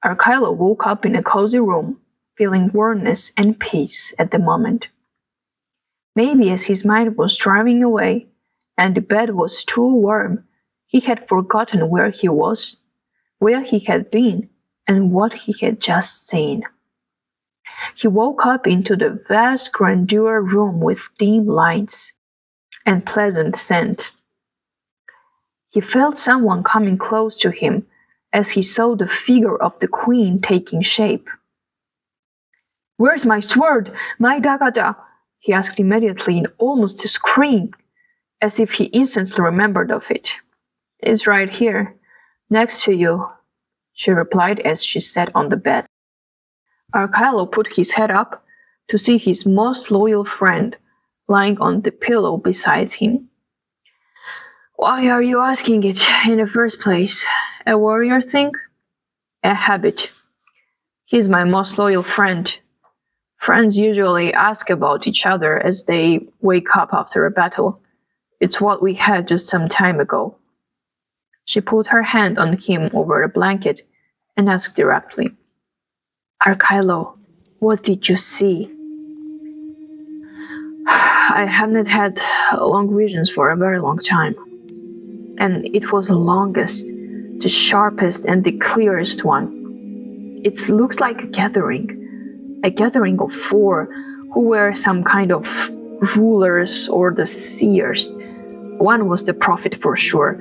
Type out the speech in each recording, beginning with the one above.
Archilo woke up in a cozy room, feeling warmness and peace at the moment. Maybe as his mind was driving away, and the bed was too warm, he had forgotten where he was, where he had been, and what he had just seen. He woke up into the vast grandeur room with dim lights and pleasant scent. He felt someone coming close to him as he saw the figure of the queen taking shape. "Where's my sword, my dagada?" he asked immediately in almost a scream, as if he instantly remembered of it. "It's right here, next to you," she replied as she sat on the bed. Archilo put his head up to see his most loyal friend lying on the pillow beside him. "Why are you asking it in the first place? A warrior thing?" "A habit. He's my most loyal friend. Friends usually ask about each other as they wake up after a battle. It's what we had just some time ago." She put her hand on him over a blanket and asked directly, "Archilo, what did you see?" "I haven't had long visions for a very long time. And it was the longest, the sharpest, and the clearest one. It looked like a gathering of four who were some kind of rulers or the seers. One was the prophet for sure.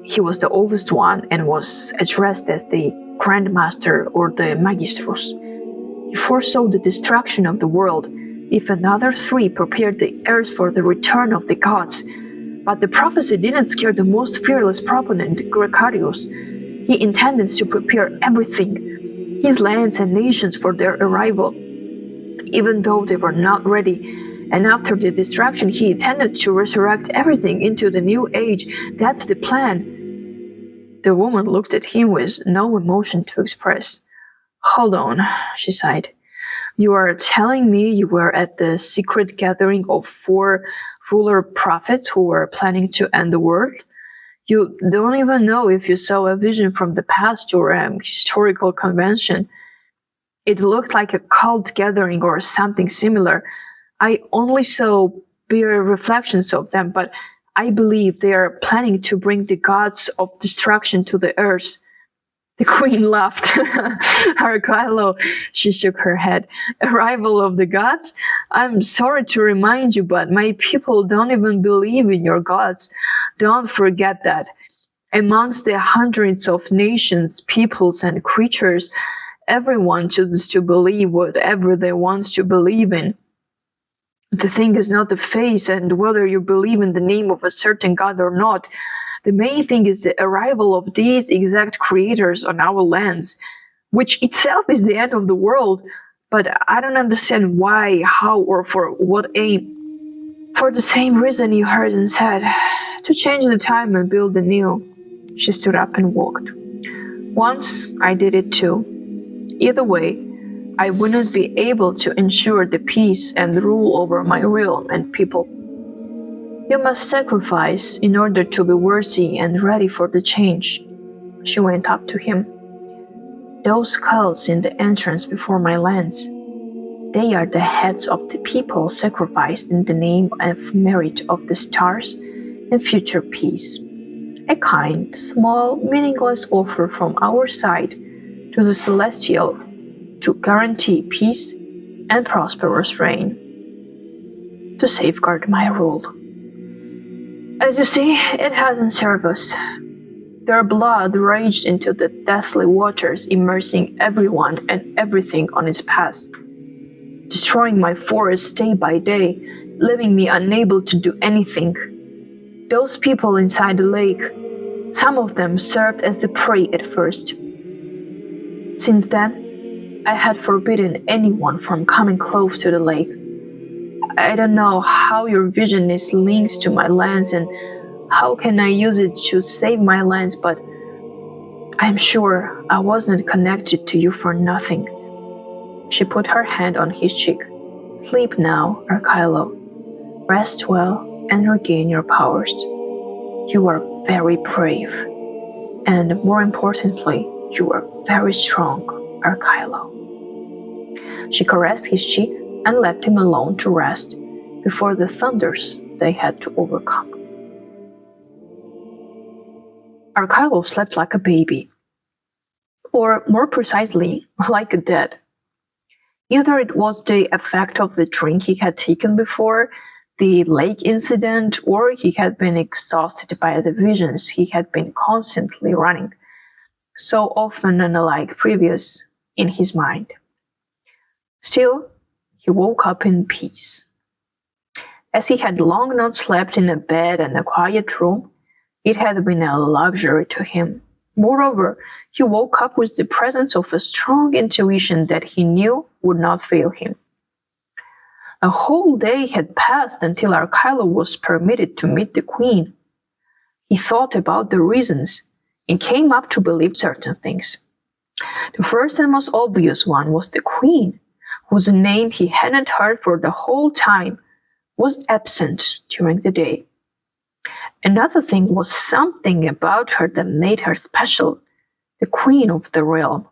He was the oldest one and was addressed as the Grandmaster or the Magistros. He foresaw the destruction of the world if another three prepared the earth for the return of the gods. But the prophecy didn't scare the most fearless proponent, Gregarius. He intended to prepare everything, his lands and nations, for their arrival, even though they were not ready. And after the destruction, he intended to resurrect everything into the new age. That's the plan." The woman looked at him with no emotion to express. "Hold on," she sighed. "You are telling me you were at the secret gathering of four ruler prophets who were planning to end the world? You don't even know if you saw a vision from the past or a historical convention. It looked like a cult gathering or something similar. I only saw bare reflections of them, but I believe they are planning to bring the gods of destruction to the earth." The queen laughed. "Archilo," she shook her head. "Arrival of the gods? I'm sorry to remind you, but my people don't even believe in your gods. Don't forget that. Amongst the hundreds of nations, peoples, and creatures, everyone chooses to believe whatever they want to believe in. The thing is not the face and whether you believe in the name of a certain god or not. The main thing is the arrival of these exact creators on our lands, which itself is the end of the world. But I don't understand why, how, or for what aim. For the same reason you heard and said, to change the time and build anew." She stood up and walked. "Once I did it too. Either way, I wouldn't be able to ensure the peace and rule over my realm and people. You must sacrifice in order to be worthy and ready for the change." She went up to him. "Those skulls in the entrance before my lands, they are the heads of the people sacrificed in the name of merit of the stars and future peace. A kind, small, meaningless offer from our side to the celestial to guarantee peace and prosperous reign, to safeguard my rule. As you see, it hasn't served us. Their blood raged into the deathly waters, immersing everyone and everything on its path, destroying my forests day by day, leaving me unable to do anything. Those people inside the lake, some of them served as the prey at first. Since then, I had forbidden anyone from coming close to the lake. I don't know how your vision is linked to my lands and how can I use it to save my lands, but I'm sure I wasn't connected to you for nothing." She put her hand on his cheek. "Sleep now, Archilo. Rest well and regain your powers. You are very brave, and more importantly, "You are very strong, Archilo." She caressed his cheek and left him alone to rest before the thunders they had to overcome. Archilo slept like a baby, or more precisely, like a dead. Either it was the effect of the drink he had taken before the lake incident, or he had been exhausted by the visions he had been constantly running, so often unlike previous, in his mind. Still, he woke up in peace. As he had long not slept in a bed and a quiet room, it had been a luxury to him. Moreover, he woke up with the presence of a strong intuition that he knew would not fail him. A whole day had passed until Archilo was permitted to meet the queen. He thought about the reasons and came up to believe certain things. The first and most obvious one was the queen, whose name he hadn't heard for the whole time, was absent during the day. Another thing was something about her that made her special, the queen of the realm.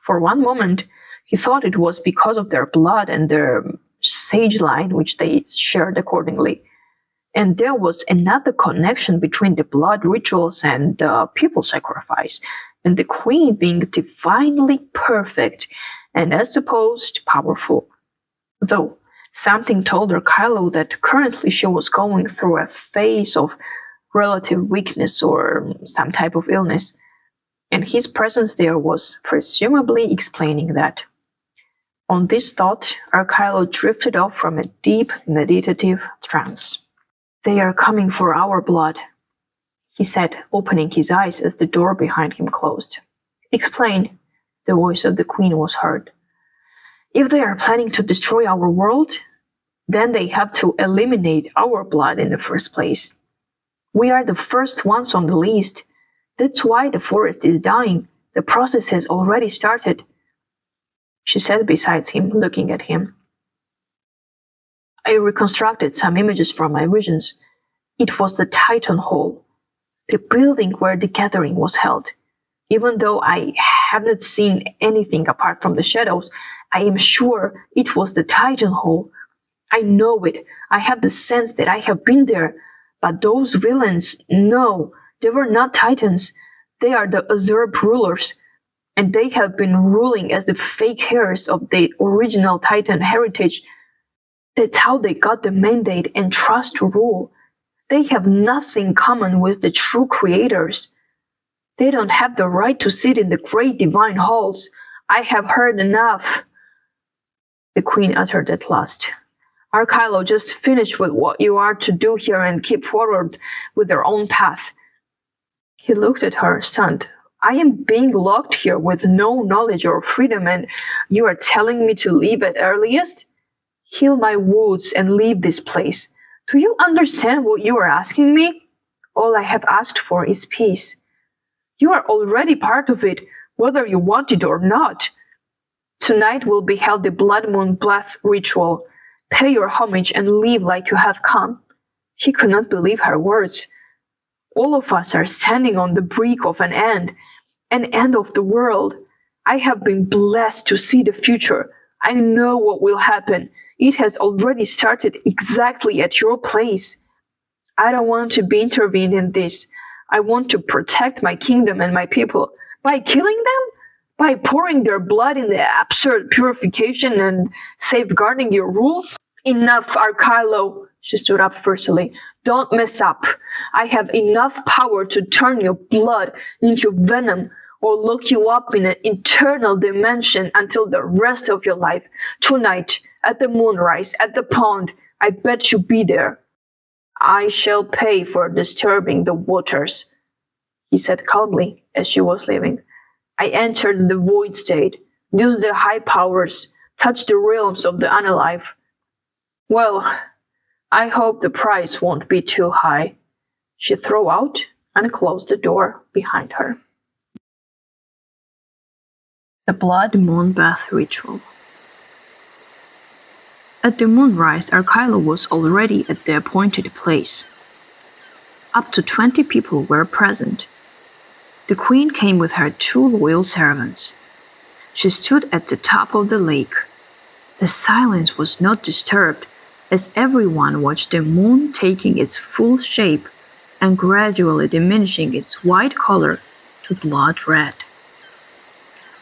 For one moment, he thought it was because of their blood and their sage line, which they shared accordingly. And there was another connection between the blood rituals and people sacrifice, and the queen being divinely perfect and, as supposed, powerful. Though something told Archilo that currently she was going through a phase of relative weakness or some type of illness, and his presence there was presumably explaining that. On this thought, Archilo drifted off from a deep meditative trance. "They are coming for our blood," he said, opening his eyes as the door behind him closed. "Explain," the voice of the queen was heard. "If they are planning to destroy our world, then they have to eliminate our blood in the first place. We are the first ones on the list. That's why the forest is dying. The process has already started," she said beside him, looking at him. I reconstructed some images from my visions. It was the Titan Hall, the building where the gathering was held. Even though I haven't seen anything apart from the shadows, I am sure it was the Titan Hall. I know it. I have the sense that I have been there. But those villains, no, they were not Titans. They are the usurped rulers, and they have been ruling as the fake heirs of the original Titan heritage. That's how they got the mandate and trust to rule. They have nothing common with the true creators. They don't have the right to sit in the great divine halls. I have heard enough," the queen uttered at last. "Archilo, just finish with what you are to do here and keep forward with your own path." He looked at her, stunned. "I am being locked here with no knowledge or freedom, and you are telling me to leave at earliest? Heal my wounds and leave this place. Do you understand what you are asking me? All I have asked for is peace. You are already part of it, whether you want it or not. Tonight will be held the Blood Moon Bath ritual. Pay your homage and leave like you have come." He could not believe her words. "All of us are standing on the brink of an end of the world. I have been blessed to see the future. I know what will happen. It has already started exactly at your place. I don't want to be intervened in this. I want to protect my kingdom and my people. By killing them? By pouring their blood in the absurd purification and safeguarding your rule? Enough, Archilo," she stood up fiercely. "Don't mess up. I have enough power to turn your blood into venom or lock you up in an eternal dimension until the rest of your life. Tonight, at the moonrise, at the pond, I bet you be there." "I shall pay for disturbing the waters," he said calmly as she was leaving. "I entered the void state, used the high powers, touched the realms of the unalive. Well, I hope the price won't be too high." She threw out and closed the door behind her. The Blood Moon Bath Ritual. At the moonrise, Archilo was already at the appointed place. Up to 20 people were present. The queen came with her 2 loyal servants. She stood at the top of the lake. The silence was not disturbed, as everyone watched the moon taking its full shape and gradually diminishing its white color to blood red.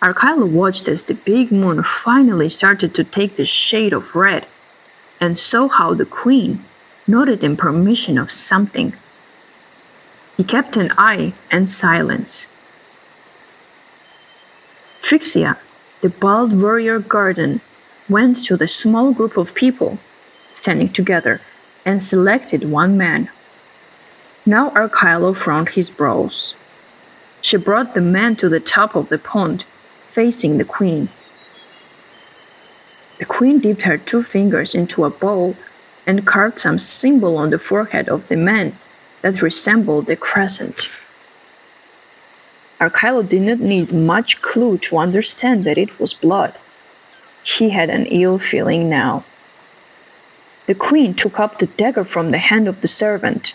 Archilo watched as the big moon finally started to take the shade of red, and saw how the queen nodded in permission of something. He kept an eye and silence. Trixia, the bald warrior guardian, went to the small group of people standing together and selected one man. Now Archilo frowned his brows. She brought the man to the top of the pond, facing the queen. The queen dipped her 2 fingers into a bowl and carved some symbol on the forehead of the man that resembled a crescent. Archilo did not need much clue to understand that it was blood. He had an ill feeling now. The queen took up the dagger from the hand of the servant.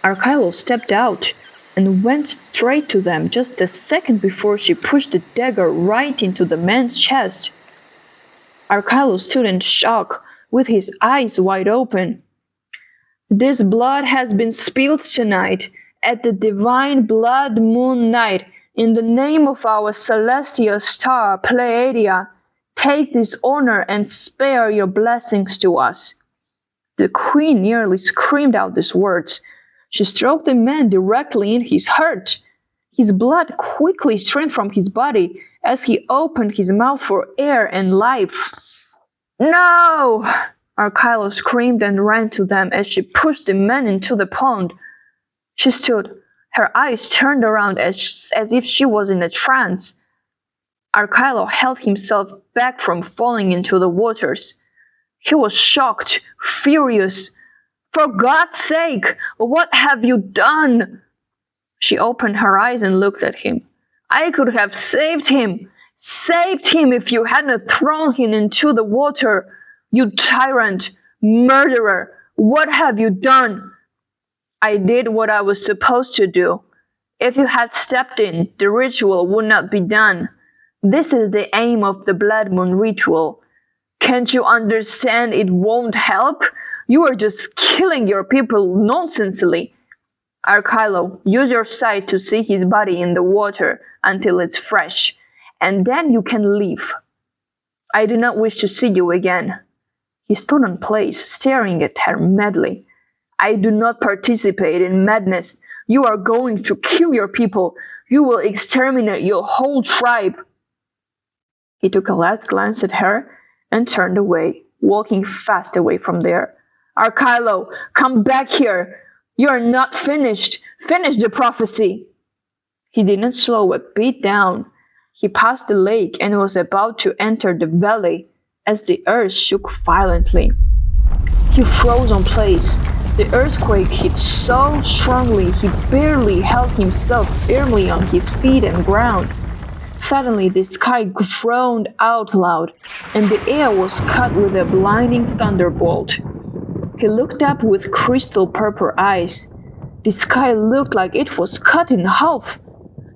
Archilo stepped out and went straight to them just a second before she pushed the dagger right into the man's chest. Archilo stood in shock, with his eyes wide open. "This blood has been spilled tonight, at the divine blood moon night, in the name of our celestial star, Pleiadia. Take this honor and spare your blessings to us." The queen nearly screamed out these words. She stroked the man directly in his heart. His blood quickly streamed from his body as he opened his mouth for air and life. "No!" Archilo screamed and ran to them as she pushed the man into the pond. She stood, her eyes turned around as if she was in a trance. Archilo held himself back from falling into the waters. He was shocked, furious. "For God's sake, what have you done?" She opened her eyes and looked at him. "I could have saved him if you hadn't thrown him into the water. You tyrant, murderer, what have you done?" "I did what I was supposed to do. If you had stepped in, the ritual would not be done. This is the aim of the blood moon ritual. Can't you understand it won't help? You are just killing your people nonsensely. Archilo, use your sight to see his body in the water until it's fresh, and then you can leave. I do not wish to see you again." He stood in place, staring at her madly. "I do not participate in madness. You are going to kill your people. You will exterminate your whole tribe." He took a last glance at her and turned away, walking fast away from there. "Archilo, come back here. You are not finished. Finish the prophecy." He didn't slow a bit down. He passed the lake and was about to enter the valley as the earth shook violently. He froze in place. The earthquake hit so strongly he barely held himself firmly on his feet and ground. Suddenly the sky groaned out loud, and the air was cut with a blinding thunderbolt. He looked up with crystal purple eyes. The sky looked like it was cut in half.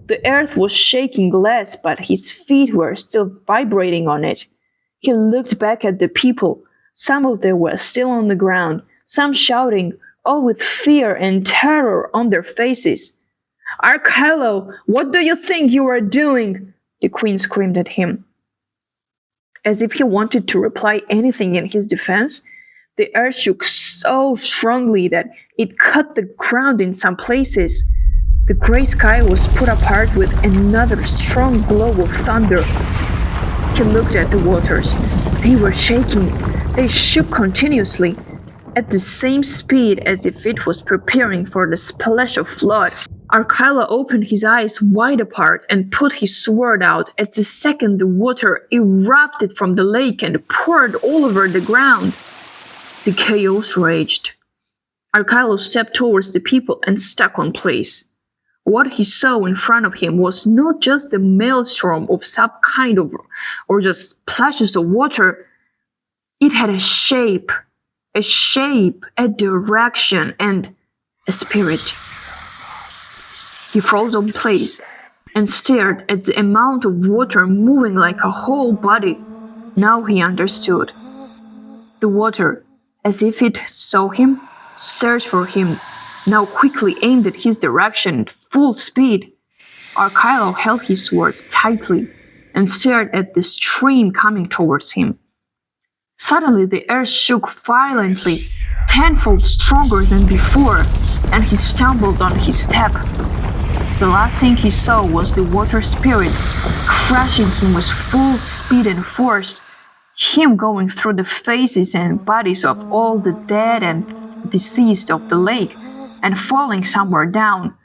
The earth was shaking less, but his feet were still vibrating on it. He looked back at the people. Some of them were still on the ground, some shouting, all with fear and terror on their faces. "Archilo, what do you think you are doing?" the queen screamed at him. As if he wanted to reply anything in his defense, the earth shook so strongly that it cut the ground in some places. The gray sky was put apart with another strong glow of thunder. He looked at the waters. They were shaking. They shook continuously, at the same speed as if it was preparing for the splash of flood. Archilo opened his eyes wide apart and put his sword out. At the second, the water erupted from the lake and poured all over the ground. The chaos raged. Archilo stepped towards the people and stuck on place. What he saw in front of him was not just a maelstrom of some kind of, or just splashes of water. It had a shape, a direction, and a spirit. He froze in place and stared at the amount of water moving like a whole body. Now he understood. The water, as if it saw him, searched for him, now quickly aimed at his direction at full speed. Archilo held his sword tightly and stared at the stream coming towards him. Suddenly the earth shook violently, tenfold stronger than before, and he stumbled on his step. The last thing he saw was the water spirit crushing him with full speed and force, him going through the faces and bodies of all the dead and deceased of the lake, and falling somewhere down.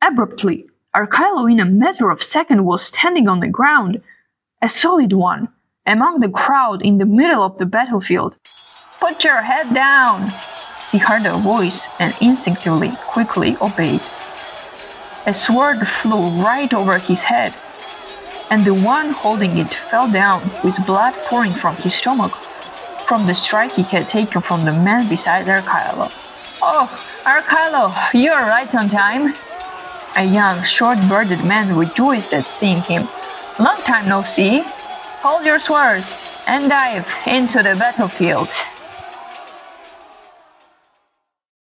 Abruptly, Archilo in a matter of seconds was standing on the ground, a solid one, among the crowd in the middle of the battlefield. "Put your head down!" He heard a voice and instinctively, quickly obeyed. A sword flew right over his head, and the one holding it fell down with blood pouring from his stomach, from the strike he had taken from the man beside Archilo. "Oh, Archilo, you are right on time." A young, short-bearded man rejoiced at seeing him. "Long time no see. Hold your sword and dive into the battlefield."